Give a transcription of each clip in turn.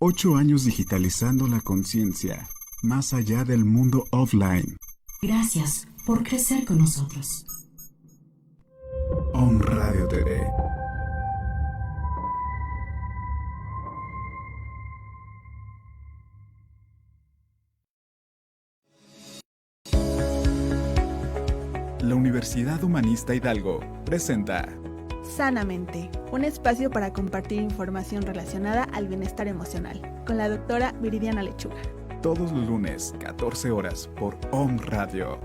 8 años digitalizando la conciencia, más allá del mundo offline. Gracias por crecer con nosotros. Om Radio TV. La Universidad Humanista Hidalgo presenta Sanamente, un espacio para compartir información relacionada al bienestar emocional, con la doctora Viridiana Lechuga. todos los lunes, 14 horas, por Om Radio.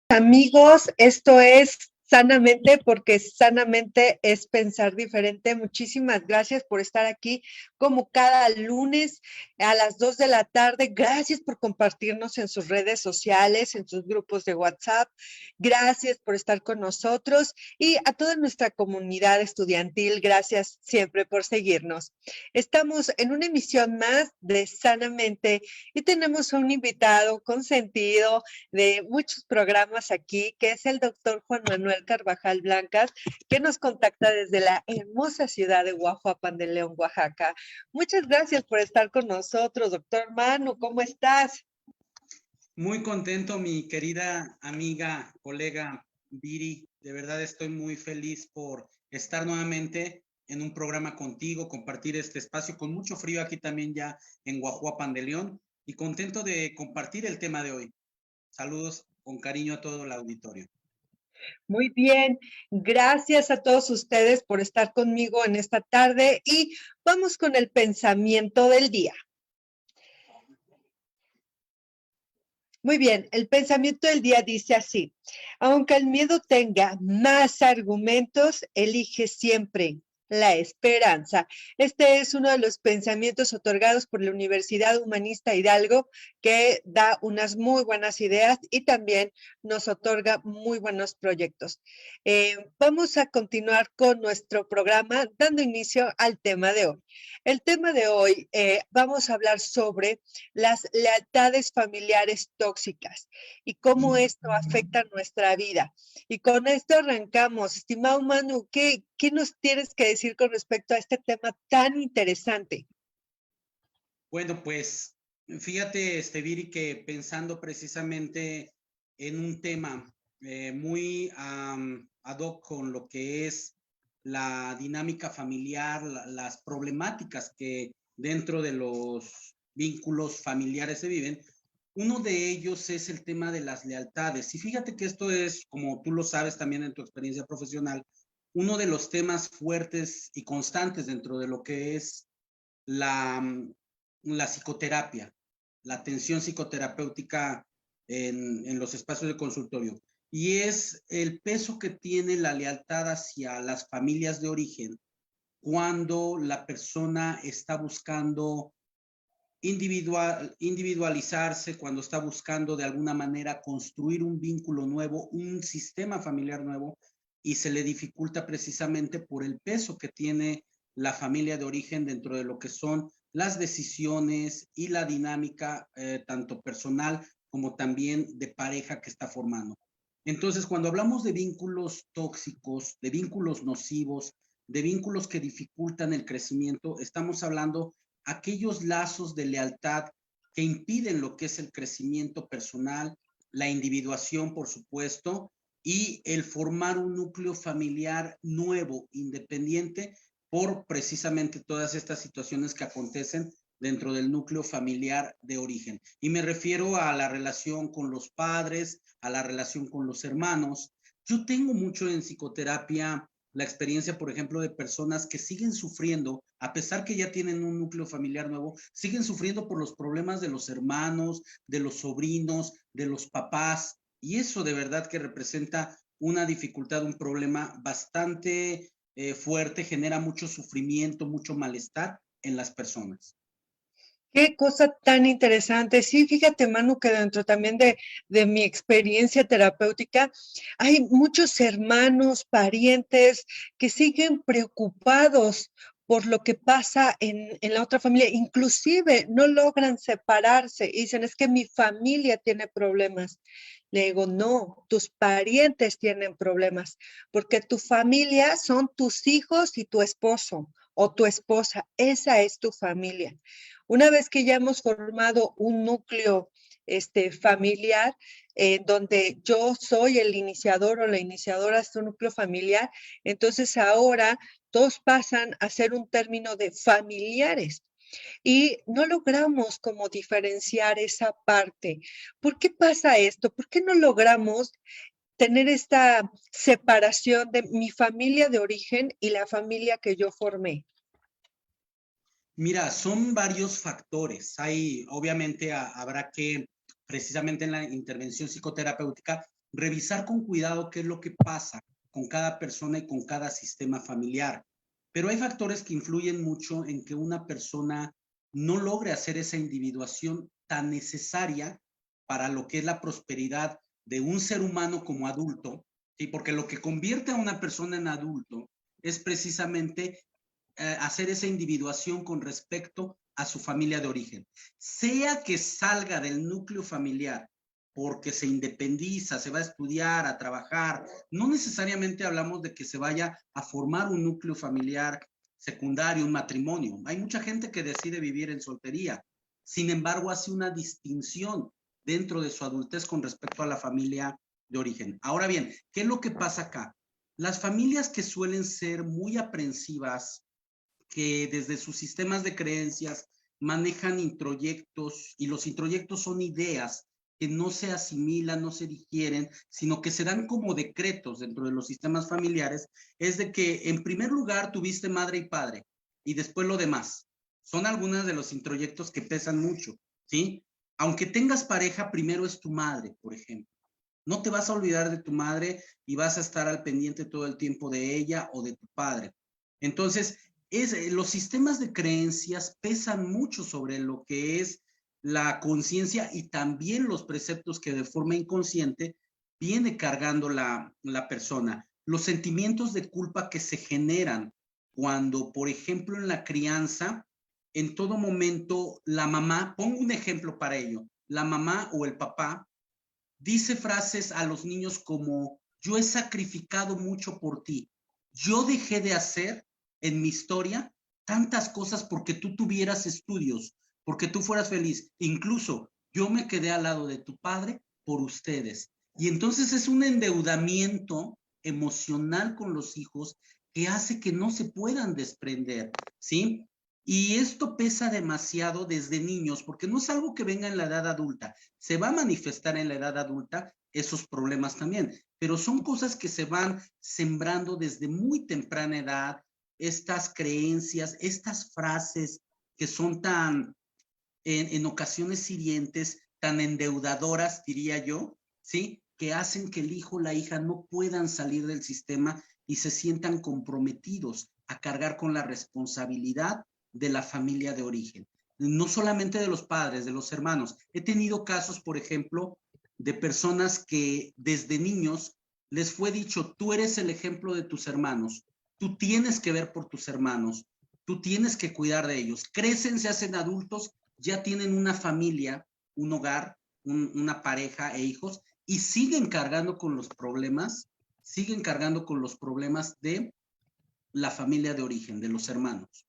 Amigos, esto es Sanamente, porque sanamente es pensar diferente. Muchísimas gracias por estar aquí como cada lunes a las 2 de la tarde. Gracias por compartirnos en sus redes sociales, en sus grupos de WhatsApp. Gracias por estar con nosotros y a toda nuestra comunidad estudiantil. Gracias siempre por seguirnos. Estamos en una emisión más de Sanamente y tenemos un invitado consentido de muchos programas aquí, que es el doctor Juan Manuel Carvajal Blancas, que nos contacta desde la hermosa ciudad de Guajuapan de León, Oaxaca. Muchas gracias por estar con nosotros, doctor Manu, ¿cómo estás? Muy contento, mi querida amiga, colega Viri. De verdad estoy muy feliz por estar nuevamente en un programa contigo, compartir este espacio con mucho frío aquí también ya en Guajuapan de León y contento de compartir el tema de hoy. Saludos con cariño a todo el auditorio. Muy bien, gracias a todos ustedes por estar conmigo en esta tarde y vamos con el pensamiento del día. Muy bien, el pensamiento del día dice así: aunque el miedo tenga más argumentos, elige siempre la esperanza. Este es uno de los pensamientos otorgados por la Universidad Humanista Hidalgo, que da unas muy buenas ideas y también nos otorga muy buenos proyectos. Vamos a continuar con nuestro programa dando inicio al tema de hoy. El tema de hoy vamos a hablar sobre las lealtades familiares tóxicas y cómo esto afecta nuestra vida. Y con esto arrancamos. Estimado Manu, ¿qué nos tienes que decir con respecto a este tema tan interesante? Bueno, pues fíjate, Viri, que pensando precisamente en un tema muy ad hoc con lo que es la dinámica familiar, las problemáticas que dentro de los vínculos familiares se viven, uno de ellos es el tema de las lealtades. Y fíjate que esto es, como tú lo sabes también en tu experiencia profesional, uno de los temas fuertes y constantes dentro de lo que es la, la psicoterapia, la atención psicoterapéutica en los espacios de consultorio. Y es el peso que tiene la lealtad hacia las familias de origen cuando la persona está buscando individualizarse, cuando está buscando de alguna manera construir un vínculo nuevo, un sistema familiar nuevo, y se le dificulta precisamente por el peso que tiene la familia de origen dentro de lo que son las decisiones y la dinámica tanto personal como también de pareja que está formando. Entonces, cuando hablamos de vínculos tóxicos, de vínculos nocivos, de vínculos que dificultan el crecimiento, estamos hablando aquellos lazos de lealtad que impiden lo que es el crecimiento personal, la individuación, por supuesto, y el formar un núcleo familiar nuevo, independiente, por precisamente todas estas situaciones que acontecen dentro del núcleo familiar de origen. Y me refiero a la relación con los padres, a la relación con los hermanos. Yo tengo mucho en psicoterapia la experiencia, por ejemplo, de personas que siguen sufriendo, a pesar que ya tienen un núcleo familiar nuevo, siguen sufriendo por los problemas de los hermanos, de los sobrinos, de los papás, y eso de verdad que representa una dificultad, un problema bastante fuerte, genera mucho sufrimiento, mucho malestar en las personas. Qué cosa tan interesante. Sí, fíjate, Manu, que dentro también de mi experiencia terapéutica, hay muchos hermanos, parientes que siguen preocupados por lo que pasa en la otra familia. Inclusive no logran separarse y dicen, es que mi familia tiene problemas. Le digo, no, tus parientes tienen problemas, porque tu familia son tus hijos y tu esposo o tu esposa. Esa es tu familia. Una vez que ya hemos formado un núcleo familiar, donde yo soy el iniciador o la iniciadora de este núcleo familiar, entonces ahora todos pasan a ser un término de familiares y no logramos como diferenciar esa parte. ¿Por qué pasa esto? ¿Por qué no logramos tener esta separación de mi familia de origen y la familia que yo formé? Mira, son varios factores. Hay, obviamente, habrá que, precisamente en la intervención psicoterapéutica, revisar con cuidado qué es lo que pasa con cada persona y con cada sistema familiar. Pero hay factores que influyen mucho en que una persona no logre hacer esa individuación tan necesaria para lo que es la prosperidad de un ser humano como adulto, ¿sí? Porque lo que convierte a una persona en adulto es precisamente hacer esa individuación con respecto a su familia de origen. Sea que salga del núcleo familiar porque se independiza, se va a estudiar, a trabajar, no necesariamente hablamos de que se vaya a formar un núcleo familiar secundario, un matrimonio. Hay mucha gente que decide vivir en soltería. Sin embargo, hace una distinción dentro de su adultez con respecto a la familia de origen. Ahora bien, ¿qué es lo que pasa acá? Las familias que suelen ser muy aprensivas, que desde sus sistemas de creencias manejan introyectos, y los introyectos son ideas que no se asimilan, no se digieren, sino que se dan como decretos dentro de los sistemas familiares, es de que en primer lugar tuviste madre y padre, y después lo demás. Son algunos de los introyectos que pesan mucho, ¿sí? Aunque tengas pareja, primero es tu madre, por ejemplo. No te vas a olvidar de tu madre y vas a estar al pendiente todo el tiempo de ella o de tu padre. Entonces, los sistemas de creencias pesan mucho sobre lo que es la conciencia y también los preceptos que de forma inconsciente viene cargando la persona. Los sentimientos de culpa que se generan cuando, por ejemplo, en la crianza, en todo momento la mamá, pongo un ejemplo para ello, la mamá o el papá dice frases a los niños como, yo he sacrificado mucho por ti, yo dejé de hacer en mi historia tantas cosas porque tú tuvieras estudios, porque tú fueras feliz. Incluso yo me quedé al lado de tu padre por ustedes. Y entonces es un endeudamiento emocional con los hijos que hace que no se puedan desprender, ¿sí? Y esto pesa demasiado desde niños, porque no es algo que venga en la edad adulta. Se va a manifestar en la edad adulta esos problemas también, pero son cosas que se van sembrando desde muy temprana edad, estas creencias, estas frases que son tan, en ocasiones hirientes, tan endeudadoras, diría yo, ¿sí? Que hacen que el hijo o la hija no puedan salir del sistema y se sientan comprometidos a cargar con la responsabilidad de la familia de origen. No solamente de los padres, de los hermanos. He tenido casos, por ejemplo, de personas que desde niños les fue dicho, tú eres el ejemplo de tus hermanos, tú tienes que ver por tus hermanos, tú tienes que cuidar de ellos. Crecen, se hacen adultos, ya tienen una familia, un hogar, una pareja e hijos, y siguen cargando con los problemas, de la familia de origen, de los hermanos.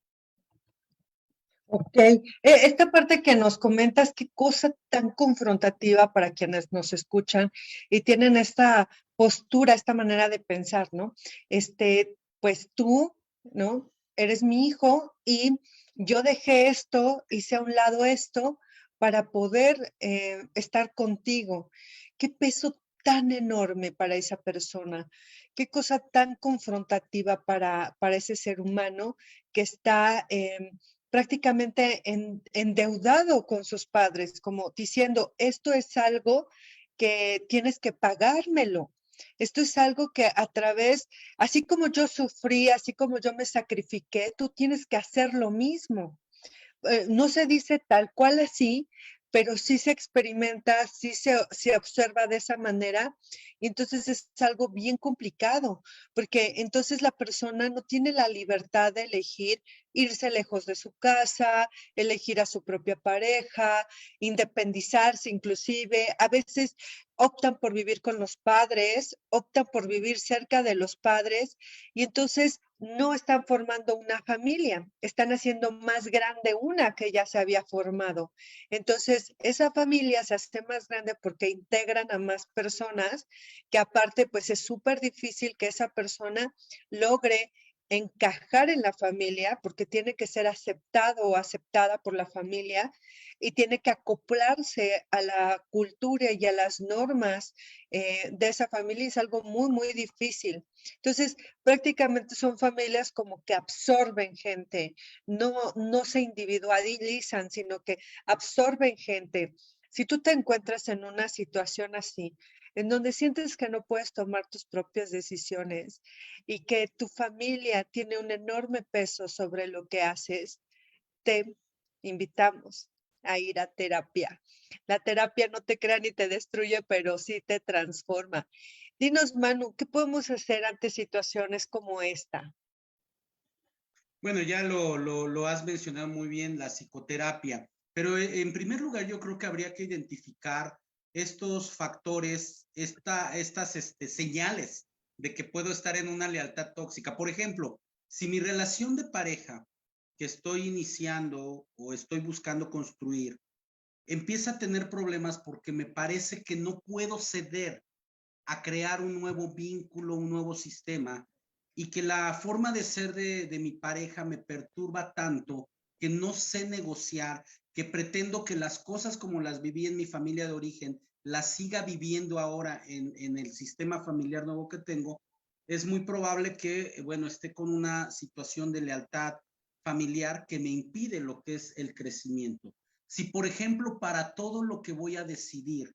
Ok, esta parte que nos comentas, qué cosa tan confrontativa para quienes nos escuchan y tienen esta postura, esta manera de pensar, ¿no? Pues tú, ¿no? Eres mi hijo y yo dejé esto, hice a un lado esto para poder estar contigo. Qué peso tan enorme para esa persona, qué cosa tan confrontativa para ese ser humano que está prácticamente endeudado con sus padres, como diciendo, esto es algo que tienes que pagármelo. Esto es algo que a través, así como yo sufrí, así como yo me sacrifiqué, tú tienes que hacer lo mismo. no se dice tal cual así, pero sí se experimenta, se observa de esa manera, y entonces es algo bien complicado, porque entonces la persona no tiene la libertad de elegir irse lejos de su casa, elegir a su propia pareja, independizarse inclusive. A veces optan por vivir con los padres, optan por vivir cerca de los padres, y entonces no están formando una familia, están haciendo más grande una que ya se había formado. Entonces, esa familia se hace más grande porque integran a más personas, que aparte, pues es súper difícil que esa persona logre encajar en la familia, porque tiene que ser aceptado o aceptada por la familia, y tiene que acoplarse a la cultura y a las normas de esa familia. Es algo muy, muy difícil. Entonces, prácticamente son familias como que absorben gente, no se individualizan, sino que absorben gente. Si tú te encuentras en una situación así, en donde sientes que no puedes tomar tus propias decisiones y que tu familia tiene un enorme peso sobre lo que haces, te invitamos a ir a terapia. La terapia no te crea ni te destruye, pero sí te transforma. Dinos, Manu, ¿qué podemos hacer ante situaciones como esta? Bueno, ya lo has mencionado muy bien, la psicoterapia, pero en primer lugar yo creo que habría que identificar estos factores, estas señales de que puedo estar en una lealtad tóxica. Por ejemplo, si mi relación de pareja que estoy iniciando o estoy buscando construir empieza a tener problemas porque me parece que no puedo ceder a crear un nuevo vínculo, un nuevo sistema, y que la forma de ser de mi pareja me perturba tanto que no sé negociar, que pretendo que las cosas como las viví en mi familia de origen, las siga viviendo ahora en el sistema familiar nuevo que tengo, es muy probable que, bueno, esté con una situación de lealtad familiar que me impide lo que es el crecimiento. Si, por ejemplo, para todo lo que voy a decidir,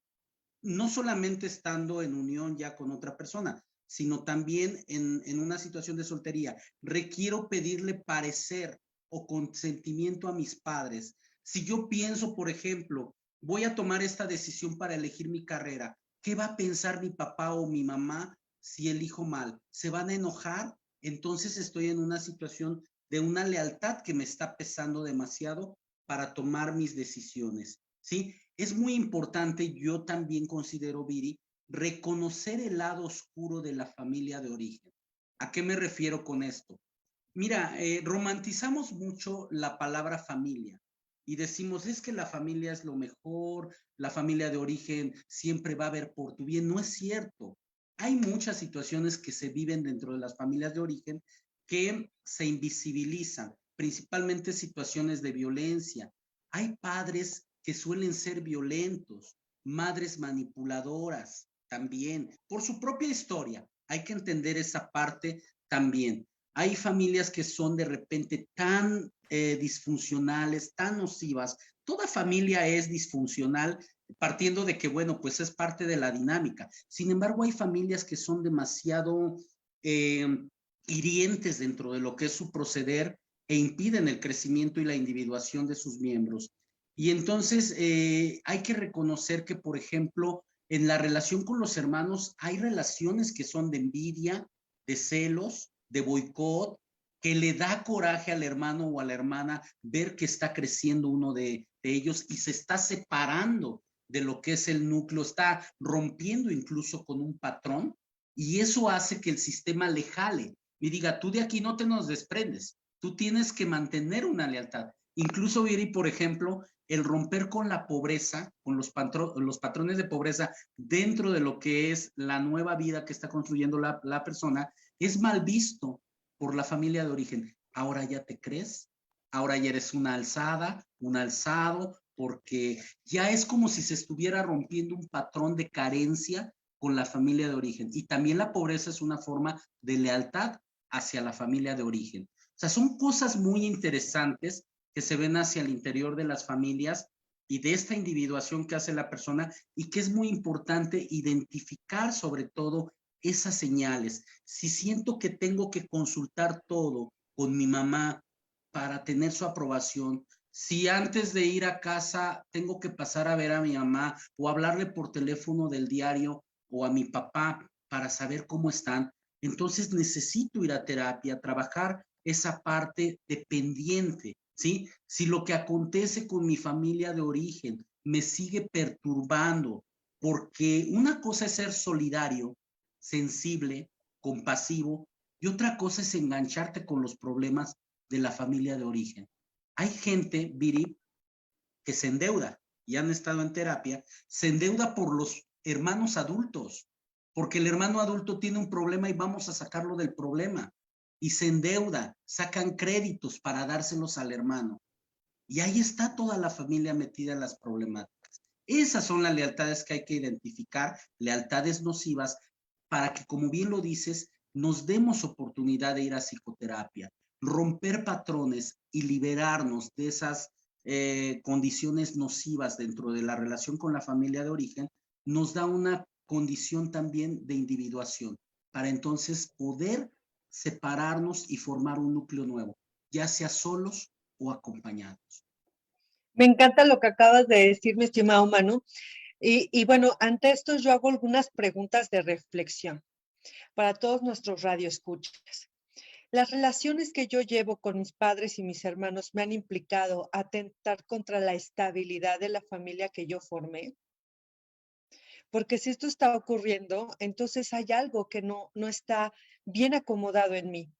no solamente estando en unión ya con otra persona, sino también en una situación de soltería, requiero pedirle parecer o consentimiento a mis padres. Si yo pienso, por ejemplo, voy a tomar esta decisión para elegir mi carrera, ¿qué va a pensar mi papá o mi mamá si elijo mal? ¿Se van a enojar? Entonces estoy en una situación de una lealtad que me está pesando demasiado para tomar mis decisiones, ¿sí? Es muy importante, yo también considero, Viri, reconocer el lado oscuro de la familia de origen. ¿A qué me refiero con esto? Mira, romantizamos mucho la palabra familia y decimos, es que la familia es lo mejor, la familia de origen siempre va a ver por tu bien. No es cierto. Hay muchas situaciones que se viven dentro de las familias de origen que se invisibilizan, principalmente situaciones de violencia. Hay padres que suelen ser violentos, madres manipuladoras también, por su propia historia. Hay que entender esa parte también. Hay familias que son de repente tan disfuncionales, tan nocivas. Toda familia es disfuncional, partiendo de que, bueno, pues es parte de la dinámica. Sin embargo, hay familias que son demasiado hirientes dentro de lo que es su proceder e impiden el crecimiento y la individuación de sus miembros. Y entonces hay que reconocer que, por ejemplo, en la relación con los hermanos hay relaciones que son de envidia, de celos, de boicot, que le da coraje al hermano o a la hermana ver que está creciendo uno de ellos y se está separando de lo que es el núcleo, está rompiendo incluso con un patrón, y eso hace que el sistema le jale y diga, tú de aquí no te nos desprendes, tú tienes que mantener una lealtad. Incluso, Viri, por ejemplo, el romper con la pobreza, con los patrones de pobreza dentro de lo que es la nueva vida que está construyendo la persona, es mal visto por la familia de origen. Ahora ya te crees, ahora ya eres una alzada, un alzado, porque ya es como si se estuviera rompiendo un patrón de carencia con la familia de origen. Y también la pobreza es una forma de lealtad hacia la familia de origen. O sea, son cosas muy interesantes que se ven hacia el interior de las familias y de esta individuación que hace la persona, y que es muy importante identificar sobre todo esas señales. Si siento que tengo que consultar todo con mi mamá para tener su aprobación, Si antes de ir a casa tengo que pasar a ver a mi mamá o hablarle por teléfono del diario o a mi papá para saber cómo están, entonces necesito ir a terapia, trabajar esa parte dependiente, ¿sí? Si lo que acontece con mi familia de origen me sigue perturbando, porque una cosa es ser solidario, sensible, compasivo, y otra cosa es engancharte con los problemas de la familia de origen. Hay gente, Viri, que se endeuda y han estado en terapia, se endeuda por los hermanos adultos, porque el hermano adulto tiene un problema y vamos a sacarlo del problema. Y se endeuda, sacan créditos para dárselos al hermano. Y ahí está toda la familia metida en las problemáticas. Esas son las lealtades que hay que identificar, lealtades nocivas, para que, como bien lo dices, nos demos oportunidad de ir a psicoterapia, romper patrones y liberarnos de esas condiciones nocivas dentro de la relación con la familia de origen, nos da una condición también de individuación, para entonces poder separarnos y formar un núcleo nuevo, ya sea solos o acompañados. Me encanta lo que acabas de decir, mi estimado Manu. Y bueno, ante esto yo hago algunas preguntas de reflexión para todos nuestros radioescuchas. Las relaciones que yo llevo con mis padres y mis hermanos me han implicado atentar contra la estabilidad de la familia que yo formé. Porque si esto está ocurriendo, entonces hay algo que no está bien acomodado en mí.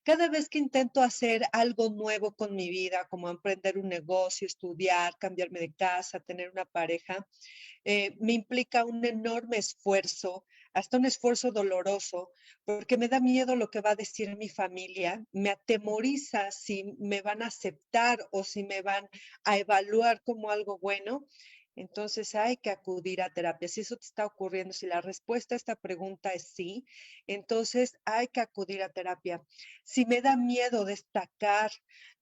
Cada vez que intento hacer algo nuevo con mi vida, como emprender un negocio, estudiar, cambiarme de casa, tener una pareja, me implica un enorme esfuerzo, hasta un esfuerzo doloroso, porque me da miedo lo que va a decir mi familia, me atemoriza si me van a aceptar o si me van a evaluar como algo bueno. Entonces hay que acudir a terapia. Si eso te está ocurriendo, si la respuesta a esta pregunta es sí, entonces hay que acudir a terapia. Si me da miedo destacar,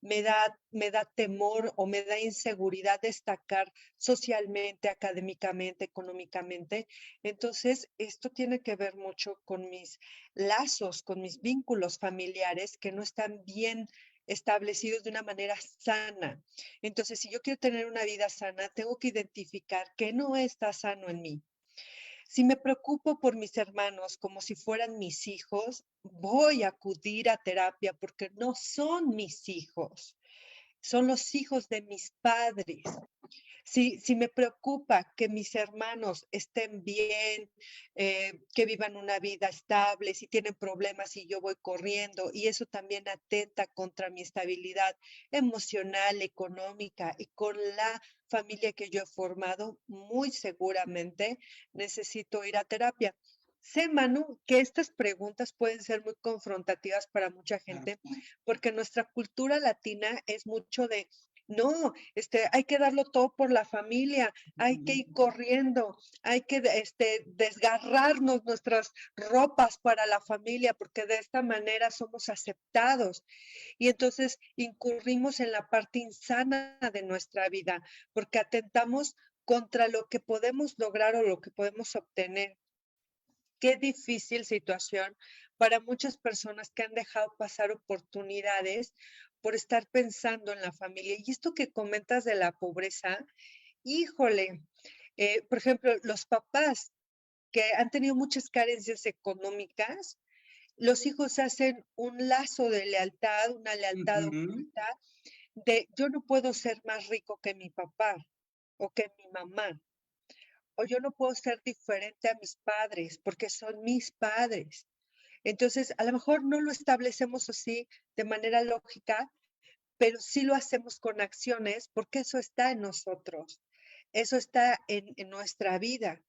me da temor o me da inseguridad destacar socialmente, académicamente, económicamente, entonces esto tiene que ver mucho con mis lazos, con mis vínculos familiares que no están bien establecidos de una manera sana. Entonces, si yo quiero tener una vida sana, tengo que identificar qué no está sano en mí. Si me preocupo por mis hermanos como si fueran mis hijos, voy a acudir a terapia porque no son mis hijos, son los hijos de mis padres. Si me preocupa que mis hermanos estén bien, que vivan una vida estable, si tienen problemas y yo voy corriendo, y eso también atenta contra mi estabilidad emocional, económica y con la familia que yo he formado, muy seguramente necesito ir a terapia. Sé, Manu, que estas preguntas pueden ser muy confrontativas para mucha Claro. gente, porque nuestra cultura latina es mucho de no, hay que darlo todo por la familia, hay que ir corriendo, hay que desgarrarnos nuestras ropas para la familia, porque de esta manera somos aceptados. Y entonces incurrimos en la parte insana de nuestra vida, porque atentamos contra lo que podemos lograr o lo que podemos obtener. Qué difícil situación para muchas personas que han dejado pasar oportunidades por estar pensando en la familia. Y esto que comentas de la pobreza, híjole, por ejemplo, los papás que han tenido muchas carencias económicas, los hijos hacen un lazo de lealtad, una lealtad Ujú. oculta, de yo no puedo ser más rico que mi papá o que mi mamá o yo no puedo ser diferente a mis padres porque son mis padres. Entonces, a lo mejor no lo establecemos así de manera lógica, pero sí lo hacemos con acciones porque eso está en nosotros, eso está en nuestra vida.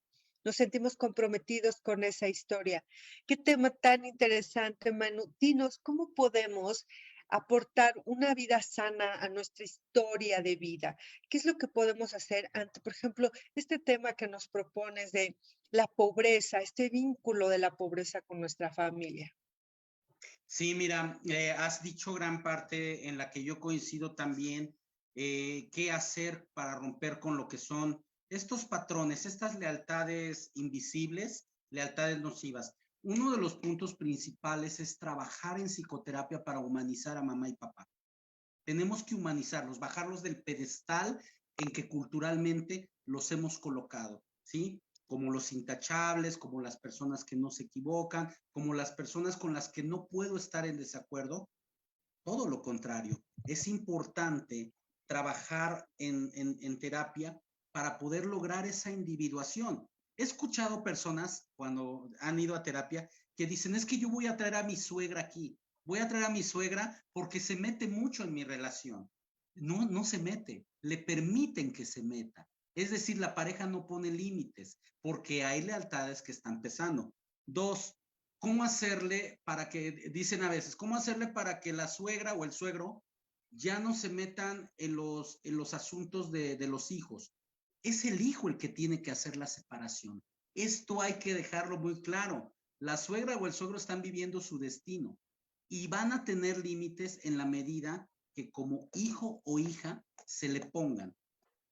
Nos sentimos comprometidos con esa historia. Qué tema tan interesante, Manu. Dinos, ¿cómo podemos aportar una vida sana a nuestra historia de vida? ¿Qué es lo que podemos hacer ante, por ejemplo, este tema que nos propones de la pobreza, este vínculo de la pobreza con nuestra familia? Sí, mira, has dicho gran parte en la que yo coincido también, qué hacer para romper con lo que son estos patrones, estas lealtades invisibles, lealtades nocivas. Uno de los puntos principales es trabajar en psicoterapia para humanizar a mamá y papá. Tenemos que humanizarlos, bajarlos del pedestal en que culturalmente los hemos colocado, ¿sí? Como los intachables, como las personas que no se equivocan, como las personas con las que no puedo estar en desacuerdo. Todo lo contrario, es importante trabajar en terapia para poder lograr esa individuación. He escuchado personas cuando han ido a terapia que dicen, es que yo voy a traer a mi suegra aquí, voy a traer a mi suegra porque se mete mucho en mi relación. No, no se mete, le permiten que se meta. Es decir, la pareja no pone límites porque hay lealtades que están pesando. Dos, ¿cómo hacerle para que, dicen a veces, cómo hacerle para que la suegra o el suegro ya no se metan en los asuntos de los hijos? Es el hijo el que tiene que hacer la separación. Esto hay que dejarlo muy claro. La suegra o el suegro están viviendo su destino y van a tener límites en la medida que como hijo o hija se le pongan.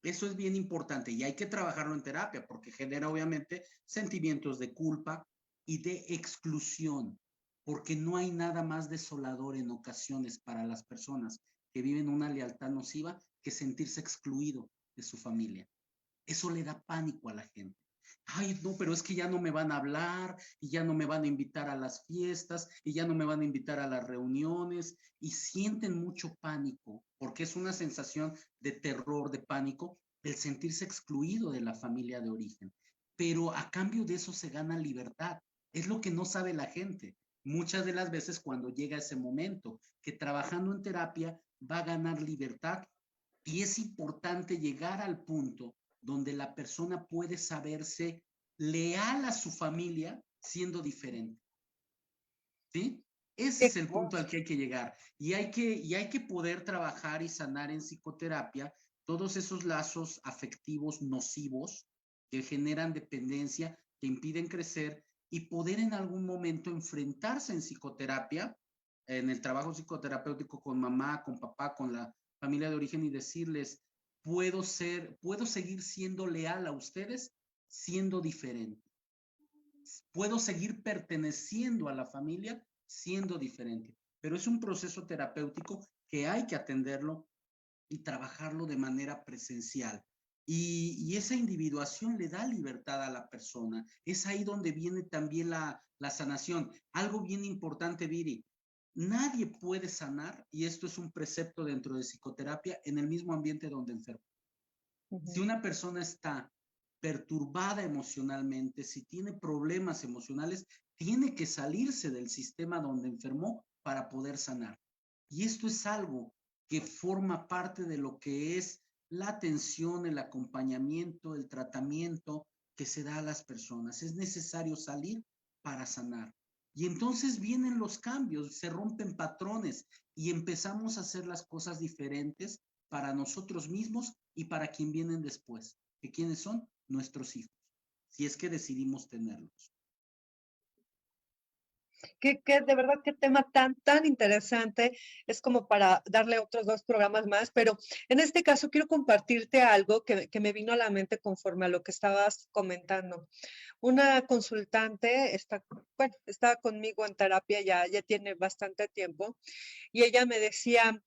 Eso es bien importante y hay que trabajarlo en terapia porque genera obviamente sentimientos de culpa y de exclusión, porque no hay nada más desolador en ocasiones para las personas que viven una lealtad nociva que sentirse excluido de su familia. Eso le da pánico a la gente. Ay, no, pero es que ya no me van a hablar y ya no me van a invitar a las fiestas y ya no me van a invitar a las reuniones y sienten mucho pánico porque es una sensación de terror, de pánico, el sentirse excluido de la familia de origen. Pero a cambio de eso se gana libertad. Es lo que no sabe la gente. Muchas de las veces cuando llega ese momento, que trabajando en terapia va a ganar libertad y es importante llegar al punto donde la persona puede saberse leal a su familia siendo diferente. ¿Sí? Ese es el punto al que hay que llegar. Y hay que poder trabajar y sanar en psicoterapia todos esos lazos afectivos nocivos que generan dependencia, que impiden crecer y poder en algún momento enfrentarse en psicoterapia, en el trabajo psicoterapéutico con mamá, con papá, con la familia de origen y decirles, puedo seguir siendo leal a ustedes siendo diferente. Puedo seguir perteneciendo a la familia siendo diferente. Pero es un proceso terapéutico que hay que atenderlo y trabajarlo de manera presencial. Y esa individuación le da libertad a la persona. Es ahí donde viene también la sanación. Algo bien importante, Viri. Nadie puede sanar, y esto es un precepto dentro de psicoterapia, en el mismo ambiente donde enferma. Si una persona está perturbada emocionalmente, si tiene problemas emocionales, tiene que salirse del sistema donde enfermó para poder sanar. Y esto es algo que forma parte de lo que es la atención, el acompañamiento, el tratamiento que se da a las personas. Es necesario salir para sanar. Y entonces vienen los cambios, se rompen patrones y empezamos a hacer las cosas diferentes para nosotros mismos y para quien vienen después. ¿Que quiénes son? Nuestros hijos, si es que decidimos tenerlos. Que de verdad qué tema tan interesante, es como para darle otros 2 programas más, pero en este caso quiero compartirte algo que me vino a la mente conforme a lo que estabas comentando. Una consultante estaba conmigo en terapia ya tiene bastante tiempo y ella me decía,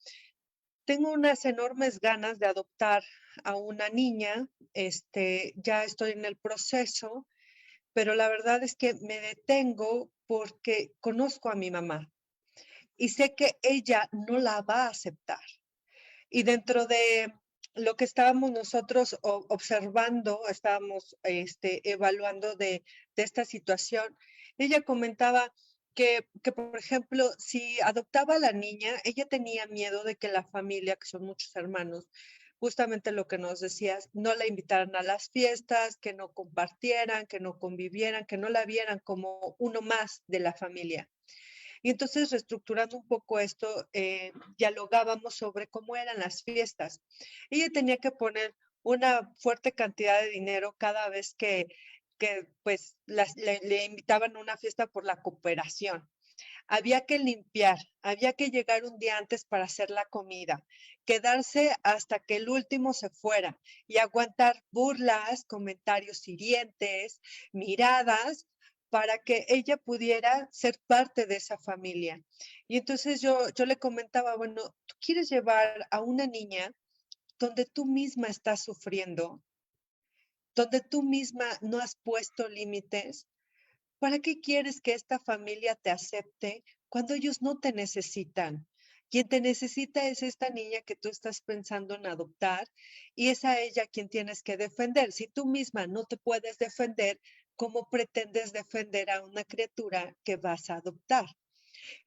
tengo unas enormes ganas de adoptar a una niña, ya estoy en el proceso, pero la verdad es que me detengo porque conozco a mi mamá y sé que ella no la va a aceptar. Y dentro de lo que estábamos nosotros observando, estábamos evaluando de esta situación, ella comentaba que, por ejemplo, si adoptaba a la niña, ella tenía miedo de que la familia, que son muchos hermanos, justamente lo que nos decías, no la invitaran a las fiestas, que no compartieran, que no convivieran, que no la vieran como uno más de la familia. Y entonces, reestructurando un poco esto, dialogábamos sobre cómo eran las fiestas. Ella tenía que poner una fuerte cantidad de dinero cada vez que pues le invitaban a una fiesta por la cooperación. Había que limpiar, había que llegar un día antes para hacer la comida, quedarse hasta que el último se fuera y aguantar burlas, comentarios hirientes, miradas, para que ella pudiera ser parte de esa familia. Y entonces yo le comentaba, bueno, tú quieres llevar a una niña donde tú misma estás sufriendo, donde tú misma no has puesto límites. ¿Para qué quieres que esta familia te acepte cuando ellos no te necesitan? Quien te necesita es esta niña que tú estás pensando en adoptar y es a ella quien tienes que defender. Si tú misma no te puedes defender, ¿cómo pretendes defender a una criatura que vas a adoptar?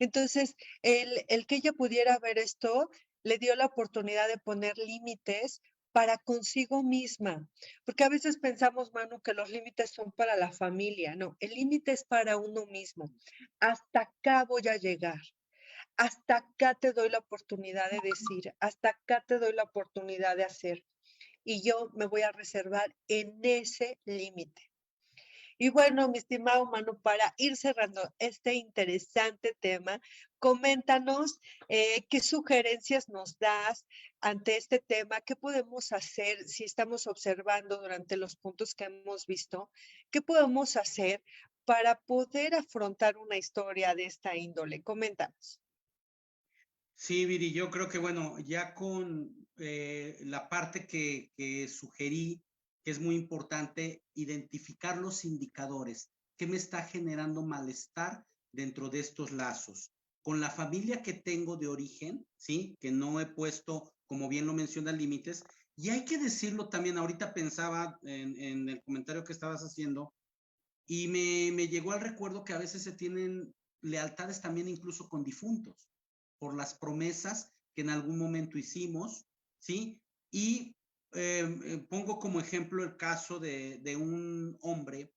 Entonces, el que ella pudiera ver esto le dio la oportunidad de poner límites para consigo misma, porque a veces pensamos, Manu, que los límites son para la familia. No, el límite es para uno mismo. Hasta acá voy a llegar. Hasta acá te doy la oportunidad de decir, hasta acá te doy la oportunidad de hacer. Y yo me voy a reservar en ese límite. Y bueno, mi estimado Manu, para ir cerrando este interesante tema, coméntanos qué sugerencias nos das ante este tema, qué podemos hacer si estamos observando durante los puntos que hemos visto, qué podemos hacer para poder afrontar una historia de esta índole. Coméntanos. Sí, Viri, yo creo que, bueno, ya con la parte que sugerí, que es muy importante, identificar los indicadores. ¿Qué me está generando malestar dentro de estos lazos? Con la familia que tengo de origen, ¿sí? Que no he puesto, como bien lo menciona, límites. Y hay que decirlo también, ahorita pensaba en el comentario que estabas haciendo, y me llegó al recuerdo que a veces se tienen lealtades también incluso con difuntos, por las promesas que en algún momento hicimos, ¿sí? Y pongo como ejemplo el caso de un hombre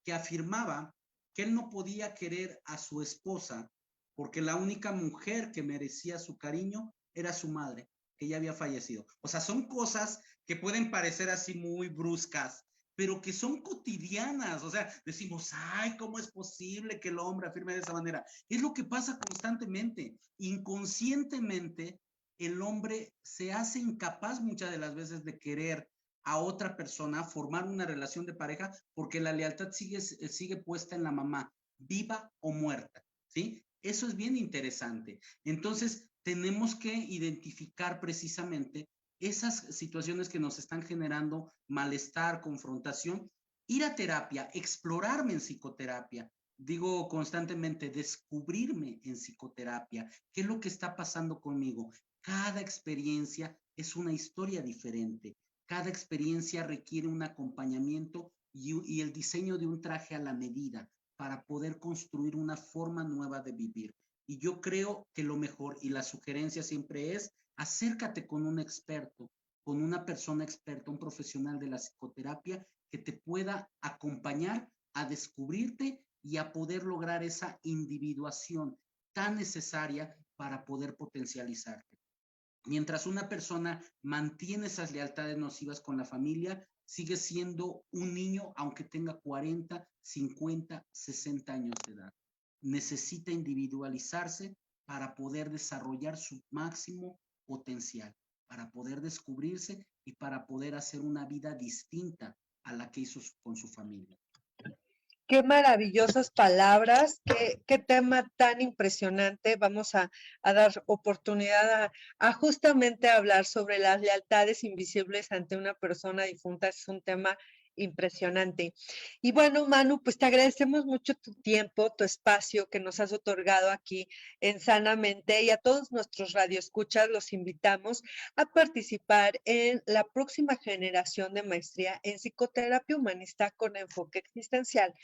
que afirmaba que él no podía querer a su esposa porque la única mujer que merecía su cariño era su madre, que ya había fallecido. O sea, son cosas que pueden parecer así muy bruscas, pero que son cotidianas. O sea, decimos, ay, ¿cómo es posible que el hombre afirme de esa manera? Es lo que pasa constantemente. Inconscientemente, el hombre se hace incapaz muchas de las veces de querer a otra persona, formar una relación de pareja, porque la lealtad sigue puesta en la mamá, viva o muerta, ¿sí? Eso es bien interesante. Entonces, tenemos que identificar precisamente esas situaciones que nos están generando malestar, confrontación, ir a terapia, explorarme en psicoterapia. Digo constantemente, descubrirme en psicoterapia. ¿Qué es lo que está pasando conmigo? Cada experiencia es una historia diferente. Cada experiencia requiere un acompañamiento y el diseño de un traje a la medida para poder construir una forma nueva de vivir. Y yo creo que lo mejor y la sugerencia siempre es acércate con un experto, con una persona experta, un profesional de la psicoterapia que te pueda acompañar a descubrirte y a poder lograr esa individuación tan necesaria para poder potencializarte. Mientras una persona mantiene esas lealtades nocivas con la familia, sigue siendo un niño aunque tenga 40, 50, 60 años de edad. Necesita individualizarse para poder desarrollar su máximo potencial, para poder descubrirse y para poder hacer una vida distinta a la que hizo con su familia. Qué maravillosas palabras, qué tema tan impresionante. Vamos a dar oportunidad a justamente hablar sobre las lealtades invisibles ante una persona difunta. Es un tema impresionante. Y bueno, Manu, pues te agradecemos mucho tu tiempo, tu espacio que nos has otorgado aquí en Sanamente, y a todos nuestros radioescuchas los invitamos a participar en la próxima generación de maestría en psicoterapia humanista con enfoque existencial.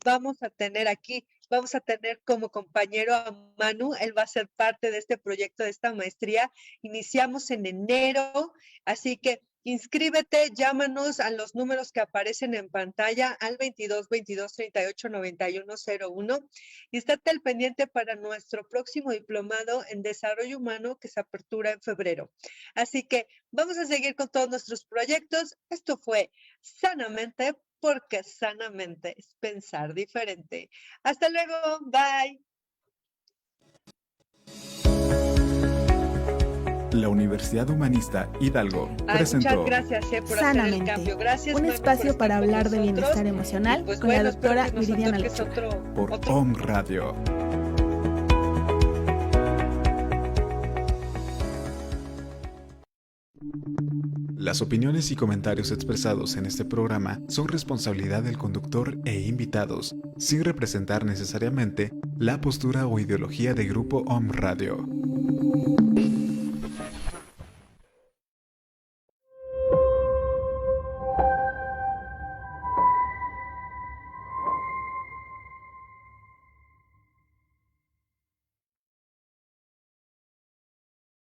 Vamos a tener como compañero a Manu. Él va a ser parte de este proyecto, de esta maestría. Iniciamos en enero, así que inscríbete, llámanos a los números que aparecen en pantalla al 22 22 38 91 01 y estate al pendiente para nuestro próximo diplomado en desarrollo humano que se apertura en febrero. Así que vamos a seguir con todos nuestros proyectos. Esto fue Sanamente, porque sanamente es pensar diferente. Hasta luego, bye. La Universidad Humanista Hidalgo presentó Muchas gracias por hacer el Sanamente, cambio. Gracias, un Manu, espacio por para estar con hablar de nosotros. bienestar Y, emocional pues, con la bueno, doctora espero que nos Viridiana otorgues Lechuga. por otro OM Radio. Las opiniones y comentarios expresados en este programa son responsabilidad del conductor e invitados, sin representar necesariamente la postura o ideología de Grupo OM Radio.